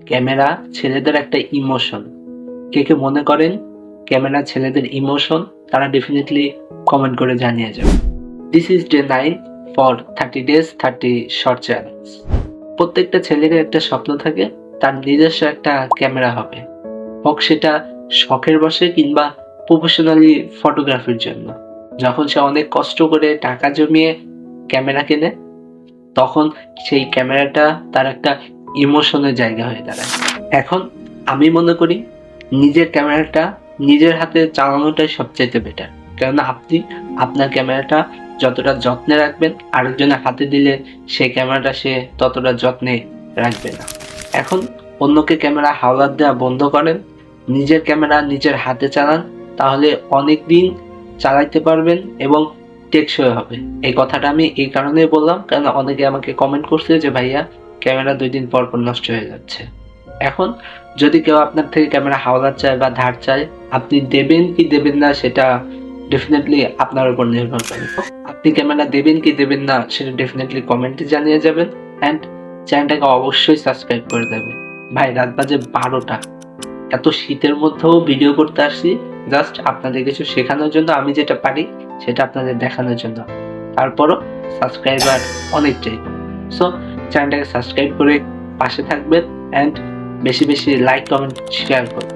Camera ছেলেদের একটা emotion. কে কে মনে করেন ক্যামেরা ছেলেদের ইমোশন, তারা ডেফিনেটলি কমেন্ট করে জানিয়ে যাবে। This is day 9 for 30 days 30 short challenge. প্রত্যেকটা ছেলের একটা স্বপ্ন থাকে তার নিজস্ব একটা ক্যামেরা হবে, হোক সেটা শখের বশে কিংবা প্রফেশনালি ফটোগ্রাফির জন্য। যখন সে অনেক কষ্ট করে টাকা জমিয়ে ক্যামেরা কেনে, তখন সেই ক্যামেরাটা তার একটা ইমোশনের জায়গা হয়ে দাঁড়ায়। এখন আমি মনে করি নিজের ক্যামেরাটা নিজের হাতে চালানোটাই সবচাইতে বেটার, কেননা আপনি আপনার ক্যামেরাটা যতটা যত্নে রাখবেন, আরেকজনের হাতে দিলে সেই ক্যামেরাটা সে ততটা যত্নে রাখবে না। এখন অন্যকে ক্যামেরা হাওলাত দেওয়া বন্ধ করেন, নিজের ক্যামেরা নিজের হাতে চালান, তাহলে অনেক দিন চালাইতে পারবেন এবং টেকসই হবে। এই কথাটা আমি এই কারণে বললাম, কারণ অনেকে আমাকে কমেন্ট করছে যে ভাইয়া ক্যামেরা 2 দিন পর পর নষ্ট হয়ে যাচ্ছে। এখন যদি কেউ আপনার থেকে ক্যামেরা হাওলাত চায় বা ধার চায়, আপনি দেবেন কি দেবেন না সেটা ডেফিনেটলি আপনার উপর নির্ভর করে। আপনি ক্যামেরা দেবেন কি দেবেন না সেটা ডেফিনেটলি কমেন্টে জানিয়ে যাবেন, অ্যান্ড চ্যানেলটাকে অবশ্যই সাবস্ক্রাইব করে দেবেন। ভাই রাত বাজে 12টা, এত শীতের মধ্যেও ভিডিও করতে আসছি জাস্ট আপনাদের কিছু শেখানোর জন্য, আমি যেটা পারি সেটা আপনাদের দেখানোর জন্য। তারপরও সাবস্ক্রাইবার অনেকটাই। সো চ্যানেলটাকে সাবস্ক্রাইব করে পাশে থাকবেন, অ্যান্ড বেশি বেশি লাইক কমেন্ট শেয়ার করুন।